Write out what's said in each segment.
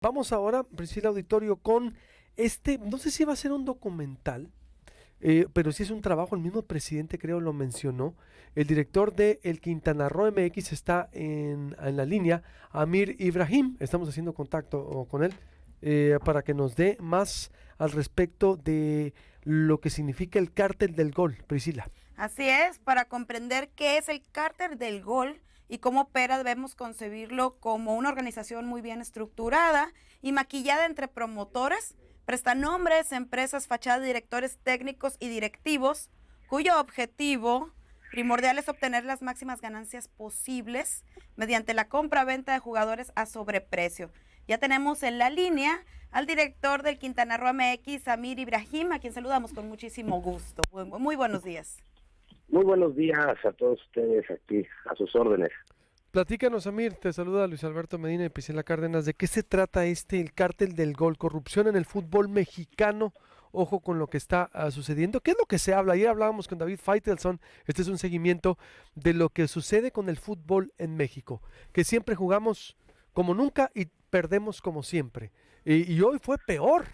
Vamos ahora, Priscila Auditorio, con no sé si va a ser un documental, pero sí es un trabajo, el mismo presidente creo lo mencionó. El director de El Quintana Roo MX está en la línea, Amir Ibrahim. Estamos haciendo contacto con él para que nos dé más al respecto de lo que significa el cártel del gol, Priscila. Así es, para comprender qué es el cártel del gol y cómo opera, debemos concebirlo como una organización muy bien estructurada y maquillada entre promotores, prestanombres, empresas, fachadas, directores técnicos y directivos, cuyo objetivo primordial es obtener las máximas ganancias posibles mediante la compra-venta de jugadores a sobreprecio. Ya tenemos en la línea al director del Quintana Roo MX, Amir Ibrahim, a quien saludamos con muchísimo gusto. Muy buenos días. Muy buenos días a todos ustedes aquí, a sus órdenes. Platícanos, Amir, te saluda Luis Alberto Medina y Priscila Cárdenas. ¿De qué se trata el cártel del gol? Corrupción en el fútbol mexicano. Ojo con lo que está sucediendo. ¿Qué es lo que se habla? Ayer hablábamos con David Faitelson. Este es un seguimiento de lo que sucede con el fútbol en México. Que siempre jugamos como nunca y perdemos como siempre. Y hoy fue peor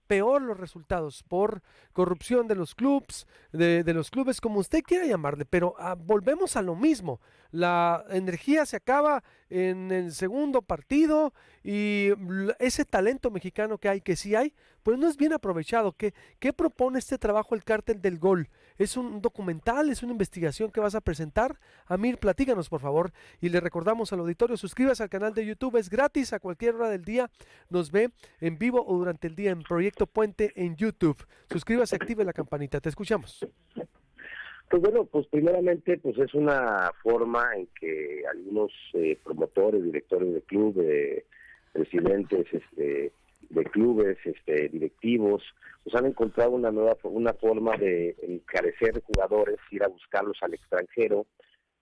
los resultados por corrupción de los clubes, de los clubes, como usted quiera llamarle, pero volvemos a lo mismo. La energía se acaba en el segundo partido y ese talento mexicano que hay, que sí hay, pues no es bien aprovechado. ¿Qué propone este trabajo el cártel del gol? ¿Es un documental? ¿Es una investigación que vas a presentar? Amir, platícanos por favor y le recordamos al auditorio, suscríbase al canal de YouTube, es gratis a cualquier hora del día, nos ve en vivo o durante el día en Proyecto Puente en YouTube. Suscríbase, active la campanita, te escuchamos. Pues bueno, pues primeramente pues es una forma en que algunos promotores, directores de club, presidentes de clubes, directivos, pues han encontrado una forma de encarecer jugadores, ir a buscarlos al extranjero,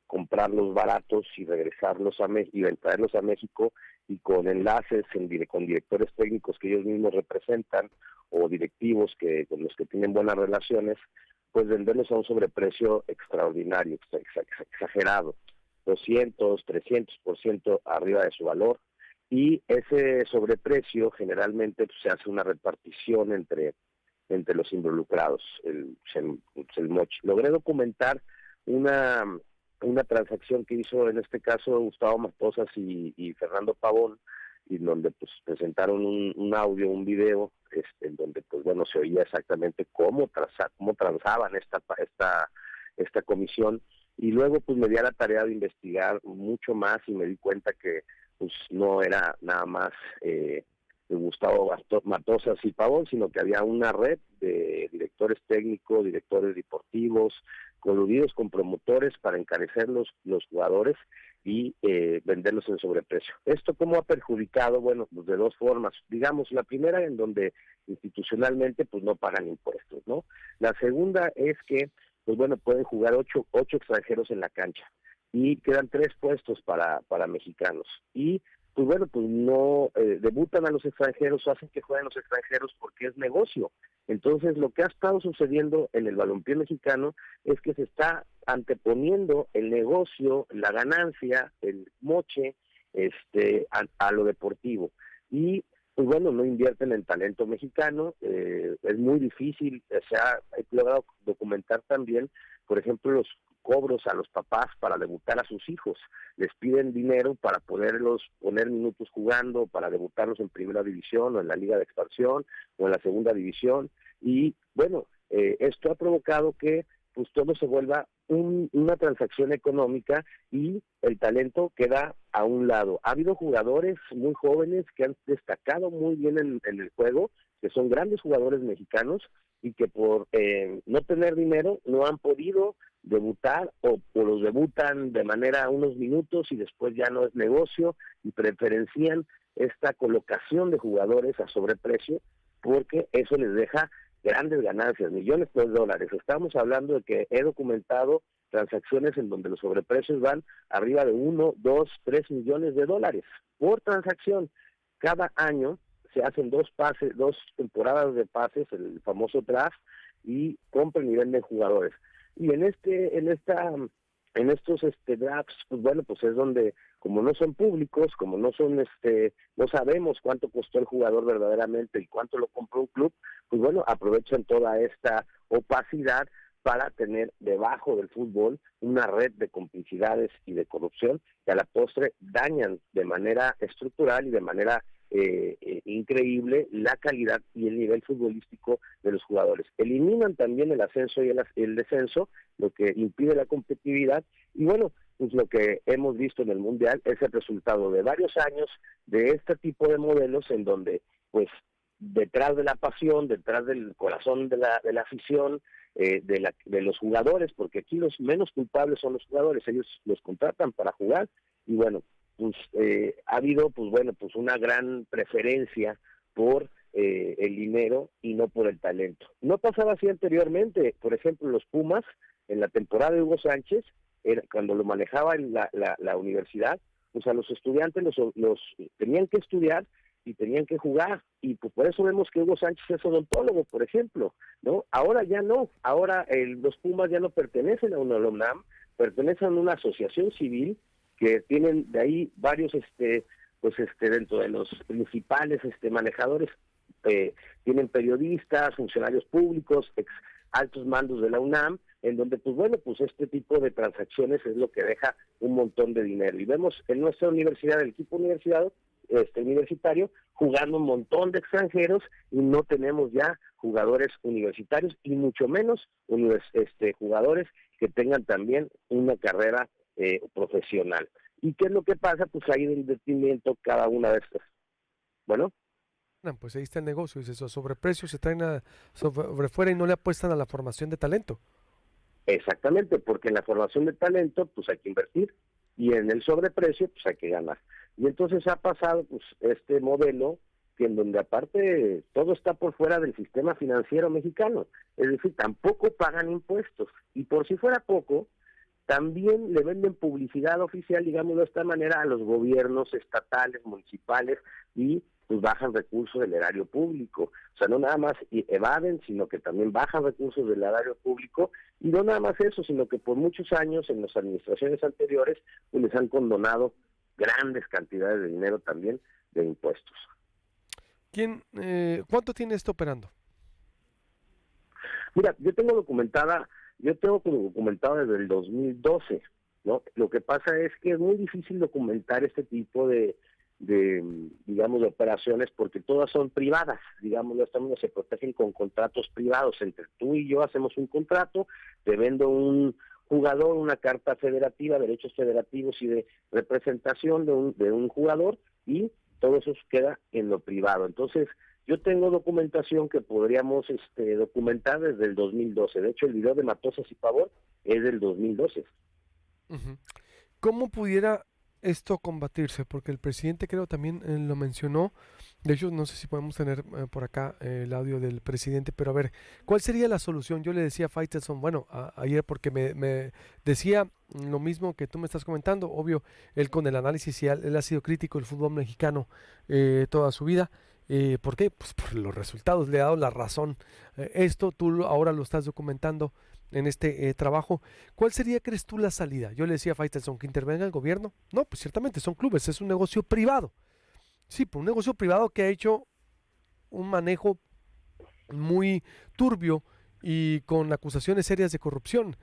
comprarlos baratos y regresarlos a México y traerlos a México y con enlaces con directores técnicos que ellos mismos representan o directivos que con los que tienen buenas relaciones, pues venderlos a un sobreprecio extraordinario, exagerado, 200, 300% arriba de su valor, y ese sobreprecio generalmente pues, se hace una repartición entre los involucrados, el mochi. Logré documentar una transacción que hizo en este caso Gustavo Matosas y Fernando Pavón, y donde pues presentaron un audio, un video, en donde pues bueno se oía exactamente cómo transaban esta comisión, y luego pues me di a la tarea de investigar mucho más y me di cuenta que pues no era nada más de Gustavo Matosas y Pavón, sino que había una red de directores técnicos, directores deportivos, coludidos con promotores para encarecer los jugadores y venderlos en sobreprecio. ¿Esto cómo ha perjudicado? Bueno, pues de dos formas. Digamos, la primera en donde institucionalmente pues no pagan impuestos, ¿no? La segunda es que, pues bueno, pueden jugar ocho extranjeros en la cancha y quedan 3 puestos para mexicanos. Y pues bueno, pues no debutan a los extranjeros o hacen que jueguen los extranjeros porque es negocio. Entonces, lo que ha estado sucediendo en el balompié mexicano es que se está anteponiendo el negocio, la ganancia, el moche, a lo deportivo. Y pues bueno, no invierten en talento mexicano, es muy difícil, se ha logrado documentar también, por ejemplo, los cobros a los papás para debutar a sus hijos, les piden dinero para poderlos poner minutos jugando, para debutarlos en primera división o en la liga de expansión o en la segunda división, y bueno, esto ha provocado que pues todo se vuelva una transacción económica y el talento queda a un lado. Ha habido jugadores muy jóvenes que han destacado muy bien en el juego, que son grandes jugadores mexicanos y que por no tener dinero no han podido debutar o los debutan de manera unos minutos y después ya no es negocio y preferencian esta colocación de jugadores a sobreprecio porque eso les deja grandes ganancias, millones de dólares. Estamos hablando de que he documentado transacciones en donde los sobreprecios van arriba de 1, 2, 3 millones de dólares por transacción. Cada año se hacen 2 temporadas de pases, el famoso draft, y compran y venden jugadores. Y en esta en estos drafts, pues bueno, pues es donde, como no son públicos, como no son, no sabemos cuánto costó el jugador verdaderamente y cuánto lo compró un club, pues bueno, aprovechan toda esta opacidad para tener debajo del fútbol una red de complicidades y de corrupción que a la postre dañan de manera estructural y de manera increíble la calidad y el nivel futbolístico de los jugadores. Eliminan también el ascenso y el descenso, lo que impide la competitividad, y bueno, pues lo que hemos visto en el Mundial es el resultado de varios años de este tipo de modelos en donde, pues, detrás de la pasión, detrás del corazón de la afición, de los jugadores, porque aquí los menos culpables son los jugadores, ellos los contratan para jugar, y bueno, pues ha habido, pues bueno, pues una gran preferencia por el dinero y no por el talento. No pasaba así anteriormente. Por ejemplo, los Pumas, en la temporada de Hugo Sánchez, cuando lo manejaba en la universidad, pues a los estudiantes los tenían que estudiar y tenían que jugar, y pues por eso vemos que Hugo Sánchez es odontólogo, por ejemplo, ¿no? Ahora ya no, ahora los Pumas ya no pertenecen a una UNAM, pertenecen a una asociación civil que tienen de ahí varios, dentro de los principales manejadores, tienen periodistas, funcionarios públicos, altos mandos de la UNAM, en donde, pues bueno, pues este tipo de transacciones es lo que deja un montón de dinero. Y vemos en nuestra universidad, el equipo universitario, jugando un montón de extranjeros, y no tenemos ya jugadores universitarios, y mucho menos jugadores que tengan también una carrera profesional. ¿Y qué es lo que pasa? Pues hay un invertimiento cada una de estas. Bueno. Pues ahí está el negocio, es eso, sobreprecios se traen sobre fuera y no le apuestan a la formación de talento. Exactamente, porque en la formación de talento pues hay que invertir, y en el sobreprecio pues hay que ganar. Y entonces ha pasado pues este modelo que en donde aparte todo está por fuera del sistema financiero mexicano, es decir, tampoco pagan impuestos, y por si fuera poco, también le venden publicidad oficial, digámoslo de esta manera, a los gobiernos estatales, municipales, y pues bajan recursos del erario público. O sea, no nada más evaden, sino que también bajan recursos del erario público, y no nada más eso, sino que por muchos años en las administraciones anteriores pues les han condonado grandes cantidades de dinero también de impuestos. ¿Cuánto tiene esto operando? Mira, yo tengo documentado desde el 2012, ¿no? Lo que pasa es que es muy difícil documentar este tipo de digamos, de operaciones, porque todas son privadas, digamos, no se protegen con contratos privados. Entre tú y yo hacemos un contrato, te vendo un jugador, una carta federativa, derechos federativos y de representación de un jugador, y todo eso queda en lo privado. Entonces, yo tengo documentación que podríamos documentar desde el 2012. De hecho, el video de Matosas y Pavor es del 2012. Uh-huh. ¿Cómo pudiera esto combatirse? Porque el presidente creo también lo mencionó. De hecho, no sé si podemos tener por acá el audio del presidente, pero a ver, ¿cuál sería la solución? Yo le decía a Faitelson, bueno, ayer, porque me decía lo mismo que tú me estás comentando, obvio, él con el análisis, y él ha sido crítico del fútbol mexicano toda su vida. ¿Por qué? Pues por los resultados, le ha dado la razón. Esto tú ahora lo estás documentando en este trabajo. ¿Cuál sería, crees tú, la salida? Yo le decía a Faitelson, ¿que intervenga el gobierno? No, pues ciertamente son clubes, es un negocio privado. Sí, pues un negocio privado que ha hecho un manejo muy turbio y con acusaciones serias de corrupción.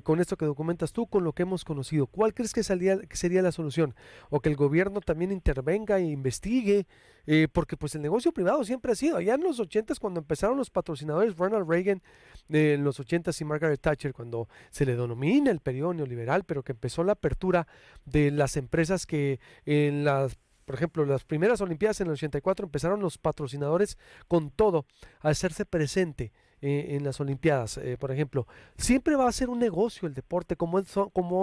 Con esto que documentas tú, con lo que hemos conocido, ¿cuál crees que sería la solución? O que el gobierno también intervenga e investigue, porque pues el negocio privado siempre ha sido, allá en los 80s cuando empezaron los patrocinadores, Ronald Reagan en los 80s y Margaret Thatcher, cuando se le denomina el periodo neoliberal, pero que empezó la apertura de las empresas que por ejemplo, las primeras Olimpiadas en el 84 empezaron los patrocinadores con todo a hacerse presente en las Olimpiadas, por ejemplo. Siempre va a ser un negocio el deporte, como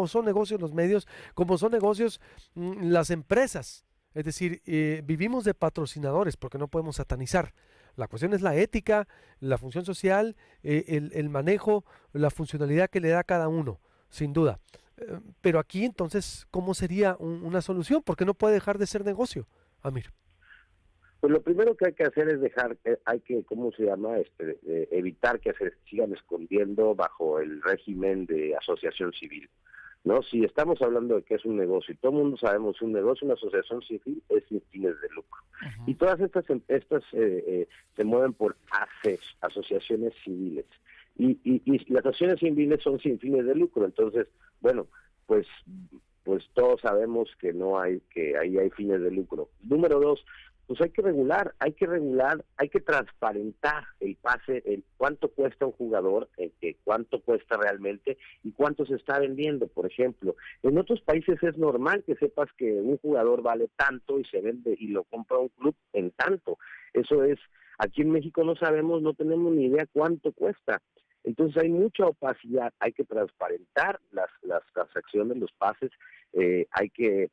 son negocios los medios, como son negocios las empresas. Es decir, vivimos de patrocinadores porque no podemos satanizar. La cuestión es la ética, la función social, el manejo, la funcionalidad que le da a cada uno, sin duda. Pero aquí entonces, ¿cómo sería una solución? Porque no puede dejar de ser negocio, Amir. Pues lo primero que hay que hacer es ¿cómo se llama? Evitar que se sigan escondiendo bajo el régimen de asociación civil. ¿no? Si estamos hablando de que es un negocio, y todo el mundo sabemos un negocio, una asociación civil es sin fines de lucro. Y todas estas se mueven por asociaciones civiles. Y las asociaciones civiles son sin fines de lucro. Entonces, bueno, pues todos sabemos que ahí hay fines de lucro. Número dos, pues hay que regular, hay que transparentar el pase, el cuánto cuesta un jugador, cuánto cuesta realmente y cuánto se está vendiendo. Por ejemplo, en otros países es normal que sepas que un jugador vale tanto y se vende y lo compra un club en tanto. Eso es, aquí en México no sabemos, no tenemos ni idea cuánto cuesta. Entonces hay mucha opacidad, hay que transparentar las transacciones, los pases, hay que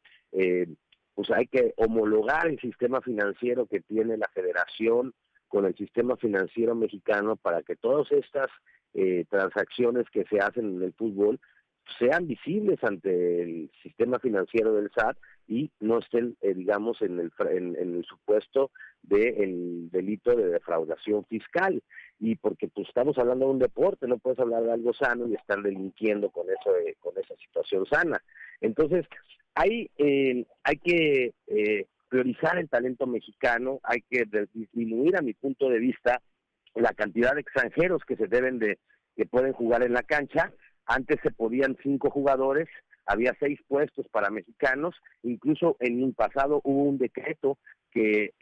homologar el sistema financiero que tiene la federación con el sistema financiero mexicano para que todas estas transacciones que se hacen en el fútbol sean visibles ante el sistema financiero del SAT y no estén, digamos, en el supuesto del delito de defraudación fiscal. Y porque pues estamos hablando de un deporte, no puedes hablar de algo sano y estar delinquiendo con esa situación sana. Entonces, hay que priorizar el talento mexicano, hay que disminuir, a mi punto de vista, la cantidad de extranjeros que pueden jugar en la cancha. Antes se podían 5 jugadores, había 6 puestos para mexicanos, incluso en un pasado hubo un decreto que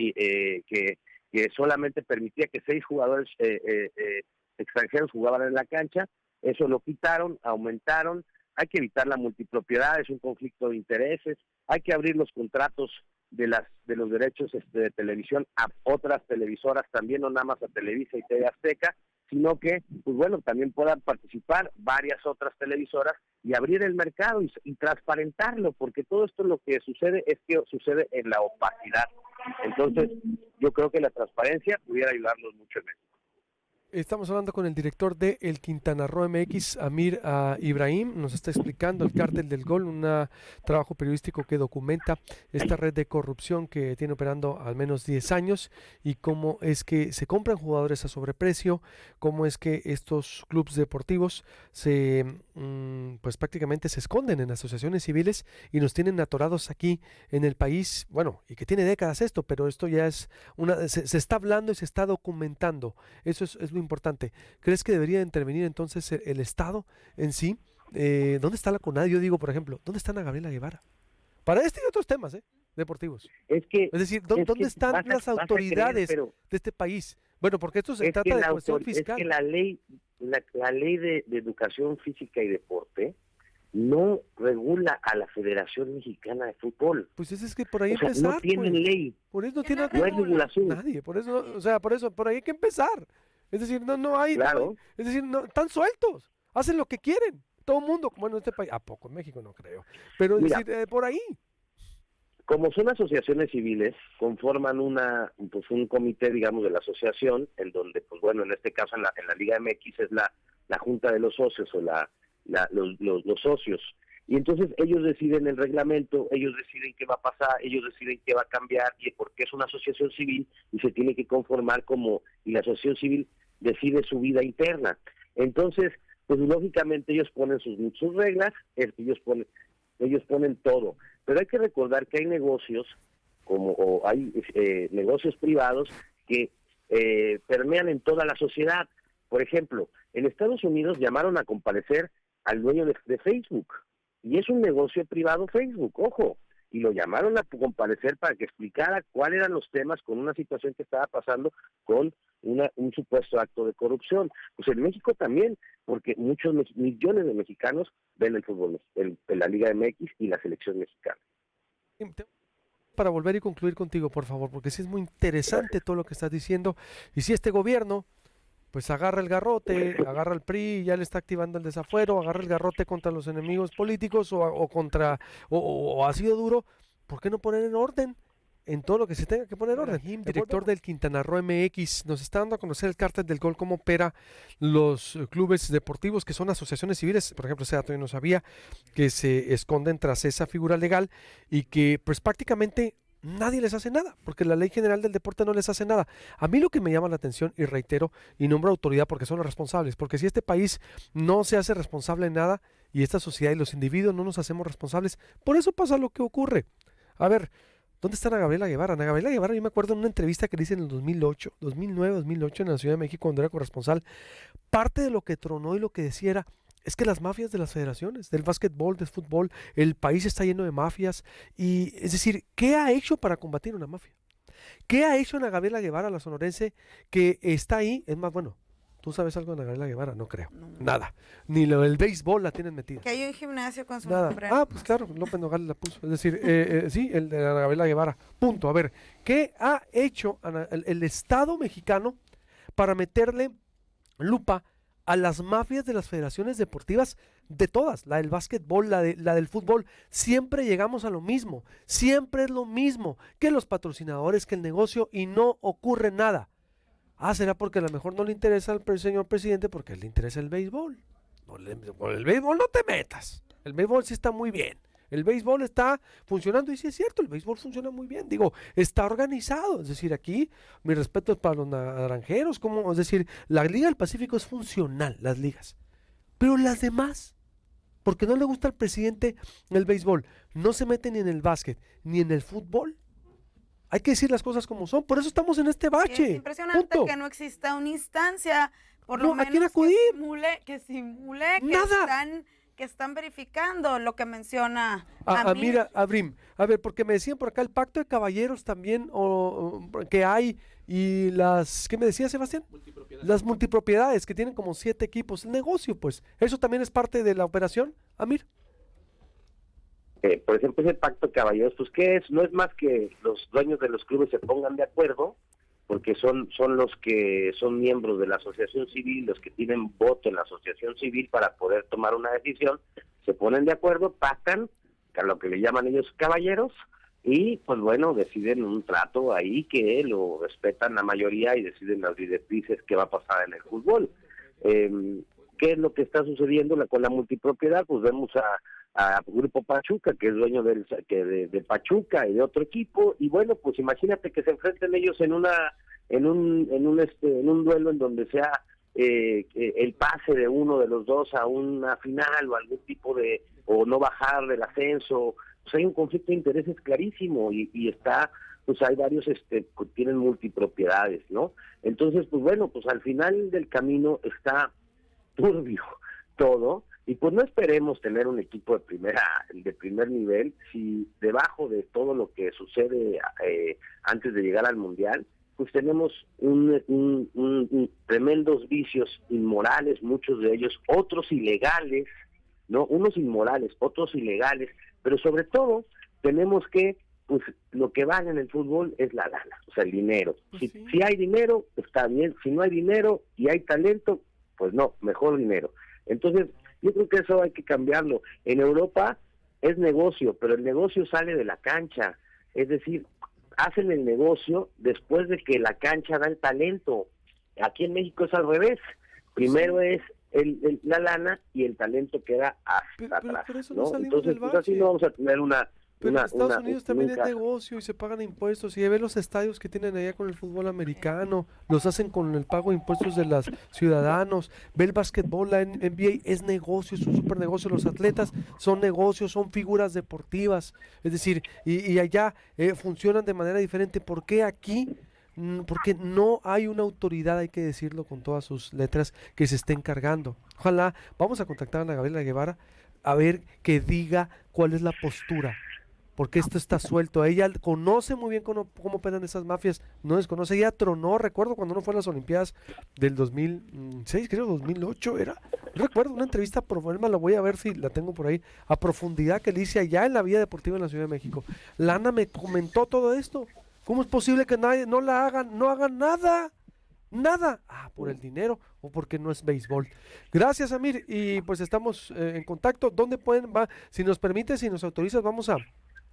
solamente permitía que 6 jugadores extranjeros jugaban en la cancha. Eso lo quitaron, aumentaron. Hay que evitar la multipropiedad, es un conflicto de intereses. Hay que abrir los contratos de los derechos de televisión a otras televisoras también, no nada más a Televisa y TV Azteca, sino que, pues bueno, también puedan participar varias otras televisoras y abrir el mercado y transparentarlo, porque todo esto lo que sucede es que sucede en la opacidad. Entonces, yo creo que la transparencia pudiera ayudarnos mucho en eso. Estamos hablando con el director de El Quintana Roo MX, Amir Ibrahim. Nos está explicando el Cártel del Gol, un trabajo periodístico que documenta esta red de corrupción que tiene operando al menos 10 años y cómo es que se compran jugadores a sobreprecio, cómo es que estos clubes deportivos pues prácticamente se esconden en asociaciones civiles y nos tienen atorados aquí en el país. Bueno, y que tiene décadas esto, pero esto ya es se está hablando y se está documentando. Eso es lo importante. ¿Crees que debería intervenir entonces el Estado en sí? ¿Dónde está la CONADE? Yo digo, por ejemplo, ¿dónde está Ana Gabriela Guevara? Para este y otros temas deportivos. Es decir, ¿dónde están las autoridades de este país? Bueno, porque esto se trata de cuestión fiscal. Es que la ley de educación física y deporte no regula a la Federación Mexicana de Fútbol. Pues es que por ahí empezar. No tienen ley. Por eso no hay regulación. Nadie. Por eso, por ahí hay que empezar. Es decir, no hay. Claro. No hay, es decir, están sueltos. Hacen lo que quieren. Todo el mundo, bueno, en este país, ¿a poco? En México no creo. Pero es decir, por ahí. Como son asociaciones civiles, conforman un comité, digamos, de la asociación, en donde, pues bueno, en este caso en la Liga MX es la Junta de los Socios o los socios. Y entonces ellos deciden el reglamento, ellos deciden qué va a pasar, ellos deciden qué va a cambiar, y porque es una asociación civil y se tiene que conformar y la asociación civil decide su vida interna. Entonces, pues lógicamente ellos ponen sus reglas, ellos ponen todo. Pero hay que recordar que hay negocios, hay negocios privados que permean en toda la sociedad. Por ejemplo, en Estados Unidos llamaron a comparecer al dueño de Facebook, y es un negocio privado Facebook, ojo, y lo llamaron a comparecer para que explicara cuáles eran los temas con una situación que estaba pasando con un supuesto acto de corrupción. Pues en México también, porque muchos millones de mexicanos ven el fútbol, en la Liga MX y la selección mexicana. Para volver y concluir contigo, por favor, porque sí es muy interesante todo lo que estás diciendo, y si este gobierno pues agarra el garrote, agarra el PRI, ya le está activando el desafuero, agarra el garrote contra los enemigos políticos o ha sido duro, ¿por qué no poner en orden en todo lo que se tenga que poner orden? Director del Quintana Roo MX, nos está dando a conocer el Cártel del Gol, cómo opera los clubes deportivos que son asociaciones civiles. Por ejemplo, ese dato yo no sabía, que se esconden tras esa figura legal y que pues prácticamente nadie les hace nada, porque la Ley General del Deporte no les hace nada. A mí lo que me llama la atención, y reitero, y nombro autoridad porque son los responsables, porque si este país no se hace responsable en nada, y esta sociedad y los individuos no nos hacemos responsables. Por eso pasa lo que ocurre. A ver, ¿dónde está Ana Gabriela Guevara? Ana Gabriela Guevara, yo me acuerdo en una entrevista que le hice en el 2008, 2009, 2008 en la Ciudad de México cuando era corresponsal. Parte de lo que tronó y lo que decía era, es que las mafias de las federaciones, del básquetbol, del fútbol, el país está lleno de mafias. Y es decir, ¿qué ha hecho para combatir una mafia? ¿Qué ha hecho Ana Gabriela Guevara, la sonorense, que está ahí? Es más, bueno, ¿tú sabes algo de Ana Gabriela Guevara? No creo. No. Nada. Ni lo del béisbol la tienen metida. Que hay un gimnasio con su Nada. nombre. Ah, pues claro, López Nogales la puso. Es decir, sí, el de Ana Gabriela Guevara. Punto. A ver, ¿qué ha hecho el Estado mexicano para meterle lupa a las mafias de las federaciones deportivas, de todas, la del básquetbol, la del fútbol? Siempre llegamos a lo mismo, siempre es lo mismo, que los patrocinadores, que el negocio, y no ocurre nada. Ah, será porque a lo mejor no le interesa al señor presidente porque le interesa el béisbol. Con el béisbol no te metas, el béisbol sí está muy bien. El béisbol está funcionando, y sí es cierto, el béisbol funciona muy bien, digo, está organizado, es decir, aquí, mi respeto es para los naranjeros, es decir, la Liga del Pacífico es funcional, las ligas, pero las demás, porque no le gusta al presidente el béisbol, no se mete ni en el básquet, ni en el fútbol. Hay que decir las cosas como son, por eso estamos en este bache. Es impresionante punto. que no exista una instancia, por No, lo ¿a quién menos acudir? que simule Nada. que están verificando lo que menciona Mira, Abrim, a ver, porque me decían por acá el pacto de caballeros también que hay, y ¿qué me decía Sebastián? Las multipropiedades que tienen como 7 equipos, el negocio, pues, ¿eso también es parte de la operación, Amir? Por ejemplo, ese pacto de caballeros, pues ¿qué es? No es más que los dueños de los clubes se pongan de acuerdo, porque son los que son miembros de la asociación civil, los que tienen voto en la asociación civil para poder tomar una decisión, se ponen de acuerdo, pactan, a lo que le llaman ellos caballeros, y pues bueno, deciden un trato ahí que lo respetan la mayoría y deciden las directrices que va a pasar en el fútbol. ¿Qué es lo que está sucediendo con la multipropiedad? Pues vemos a Grupo Pachuca, que es dueño de Pachuca y de otro equipo, y bueno, pues imagínate que se enfrenten ellos en un duelo en donde sea el pase de uno de los dos a una final o algún tipo o no bajar del ascenso. Pues hay un conflicto de intereses clarísimo y está, pues hay varios que tienen multipropiedades, ¿no? Entonces, pues bueno, pues al final del camino está turbio todo. Y pues no esperemos tener un equipo de primer nivel si debajo de todo lo que sucede antes de llegar al Mundial, pues tenemos tremendos vicios inmorales, muchos de ellos, otros ilegales, ¿no? Unos inmorales, otros ilegales, pero sobre todo tenemos que, pues lo que vale en el fútbol es la lana, o sea, el dinero. Pues si hay dinero, está bien. Si no hay dinero y hay talento, pues no, mejor dinero. Entonces, yo creo que eso hay que cambiarlo. En Europa es negocio, pero el negocio sale de la cancha. Es decir, hacen el negocio después de que la cancha da el talento. Aquí en México es al revés. Primero es la lana y el talento queda hasta atrás. Pero eso ¿no? salimos Entonces, del pues así bache. no vamos a tener Pero en Estados Unidos también es nunca. negocio y se pagan impuestos. Y ve los estadios que tienen allá con el fútbol americano, los hacen con el pago de impuestos de los ciudadanos. Ve el básquetbol, la NBA es negocio, es un super negocio. Los atletas son negocios, son figuras deportivas. Es decir, y allá funcionan de manera diferente. ¿Por qué aquí? Porque no hay una autoridad, hay que decirlo con todas sus letras, que se esté encargando. Ojalá, vamos a contactar a Ana Gabriela Guevara a ver que diga cuál es la postura, porque esto está suelto. Ella conoce muy bien cómo operan esas mafias, no desconoce. Ella tronó, recuerdo cuando uno fue a las Olimpiadas del 2006, creo 2008 era, recuerdo una entrevista a Problema, la voy a ver si la tengo por ahí, a profundidad, que le hice allá en la Vía Deportiva en la Ciudad de México. Lana me comentó todo esto. ¿Cómo es posible que nadie no hagan nada? Nada. Por el dinero o porque no es béisbol. Gracias, Amir, y pues estamos en contacto. ¿Dónde si nos permites, si nos autorizas, vamos a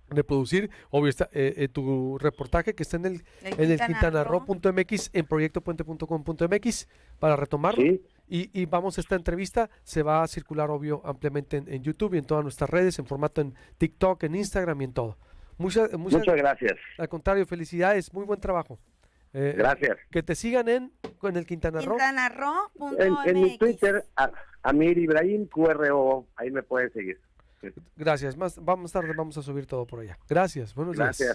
reproducir, obvio, está tu reportaje que está en el quintanarro.mx, en proyectopuente.com.mx para retomarlo. Sí. Y vamos, esta entrevista se va a circular, obvio, ampliamente en YouTube y en todas nuestras redes, en formato en TikTok, en Instagram y en todo. Muchas gracias. Al contrario, felicidades, muy buen trabajo. Gracias. Que te sigan en el Quintana Roo. En mi Twitter, Amir Ibrahim QRO, ahí me pueden seguir. Gracias. Más tarde vamos a subir todo por allá. Gracias. Buenos días. Gracias.